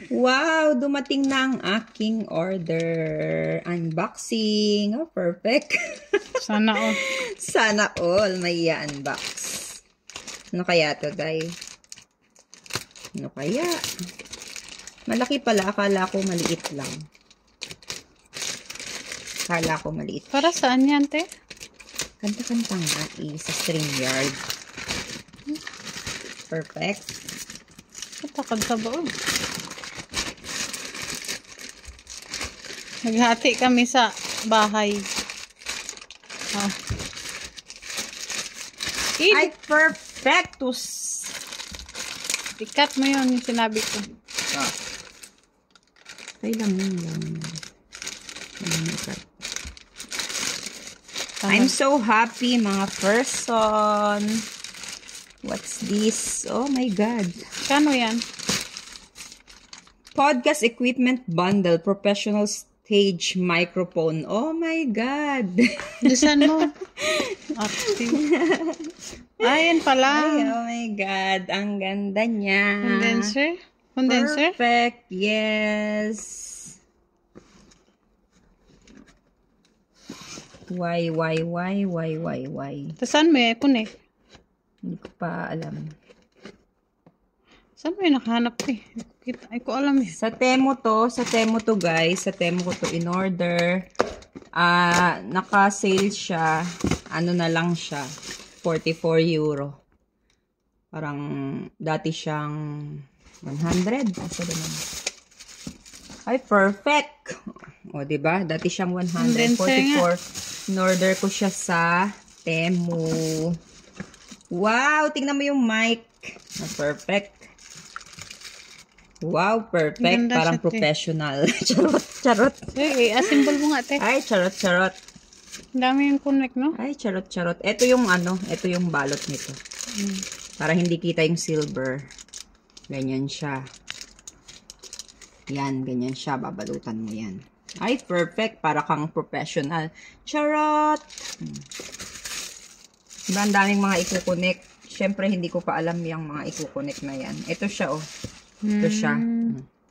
Wow, dumating na ang aking order. Unboxing. Oh, perfect. Sana all. Sana all may i-unbox. Ano kaya to, day? Ano kaya? Malaki pala. Akala ko maliit lang. Akala ko maliit. Para saan yan, te? Kanta-kanta nga sa StreamYard. Perfect. Katakad sa baon. Naghati kami sa bahay. Oh. Ay, perfectus! I-cut mo yun yung sinabi ko. Ah. Ay, lang yun lang. I'm so happy, mga person. What's this? Oh my God. Kano yan? Podcast equipment bundle, professional stage microphone. Oh my God. Lisan mo. Active. Ayan pala. Ay, oh my God. Ang ganda niya. Condenser? Condenser? Perfect. Yes. Why? Saan mo yan? Connect. Hindi ko pa alam. Saan mo yung nakahanap ko eh? Ay ko alam eh. Sa Temu to guys. Sa Temu ko to in order. Naka-sale siya. Ano na lang siya. 44 euro. Parang dati siyang 100. Asa naman? Ay, perfect. O, diba? Dati siyang 144. In order ko siya sa Temu. Wow! Tingnan mo yung mic. Perfect. Wow, perfect. Ganda parang siya, professional. Charot. Eh, assemble mo nga, te. Ay, charot. Ang dami yung connect, no? Ay, charot. Ito yung ito yung balot nito. Para hindi kita yung silver. Ganyan siya. Yan, ganyan siya. Babalutan mo yan. Ay, perfect. Para kang professional. Charot! Diba, ang daming mga ikukunik. Siyempre, hindi ko pa alam yung mga ikukunik na yan. Ito siya, oh. Ito siya.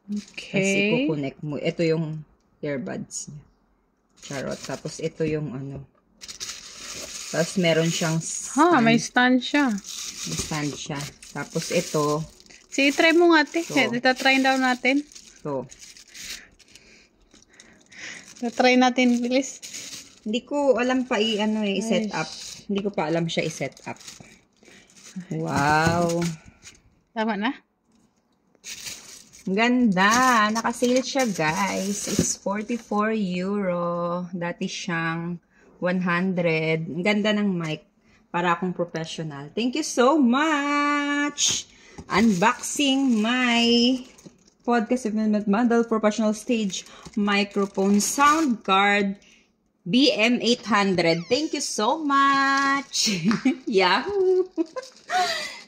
Okay. Tapos ikukunik mo. Ito yung earbuds niya. Charot. Tapos ito yung Tapos meron siyang stand. May stand siya. May stand siya. Tapos ito. Sige, try mo nga, te. So, Try daw natin. So. Try natin, bilis. Hindi ko alam pa i-set up. Hindi ko pa alam siya i-set up. Wow. Tama na? Ganda. Naka-sale siya, guys. It's 44 euro. Dati siyang 100. Ang ganda ng mic. Para akong professional. Thank you so much. Unboxing my podcast equipment bundle professional stage microphone sound card BM800. Thank you so much. Yahoo!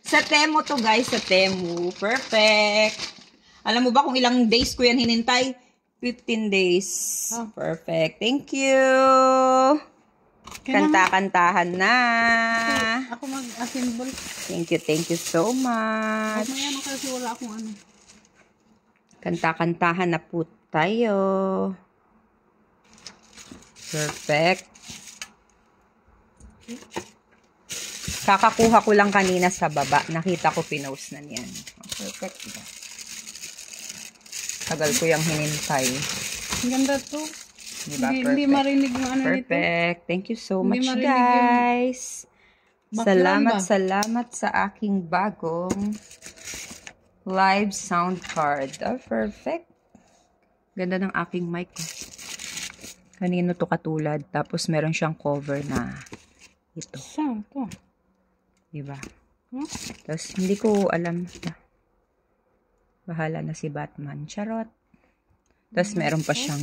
Sa Temu to, guys. Sa Temu. Perfect. Alam mo ba kung ilang days ko yan hinintay? 15 days. Oh. Perfect. Thank you. Kanta-kantahan na. Ako mag-assemble. Thank you so much. Mamaya na kasi wala akong ano. Kanta-kantahan na po tayo. Perfect. Kakakuha ko lang kanina sa baba. Nakita ko pinost na niyan. Perfect. Tagal ko yung hinintay. Ang ganda to. Diba? Hindi marinig yung ano nito. Perfect. Thank you so Hindi much, marinig guys. Background Salamat sa aking bagong live sound card. Oh, perfect. Ganda ng aking mic. Kanino to katulad. Tapos meron siyang cover na ito. Saan to? Diba? Tapos hindi ko alam. Bahala na si Batman. Charot. Tapos meron pa siyang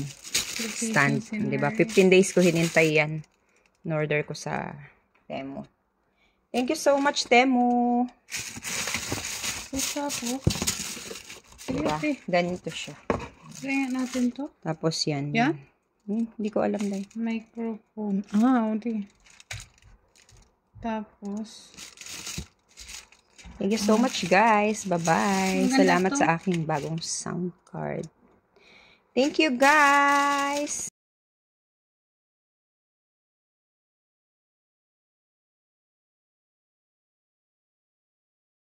stand. Diba? 15 days ko hinintay yan. In-order ko sa Temu. Thank you so much, Temu. Isa po. Diba? Ganito siya. Try natin to. Tapos yan. Yan? Hindi ko alam dahil. Microphone. Okay. Tapos, Thank you so much, guys. Bye-bye. Ang ganda Salamat to. sa aking bagong sound card. Thank you, guys!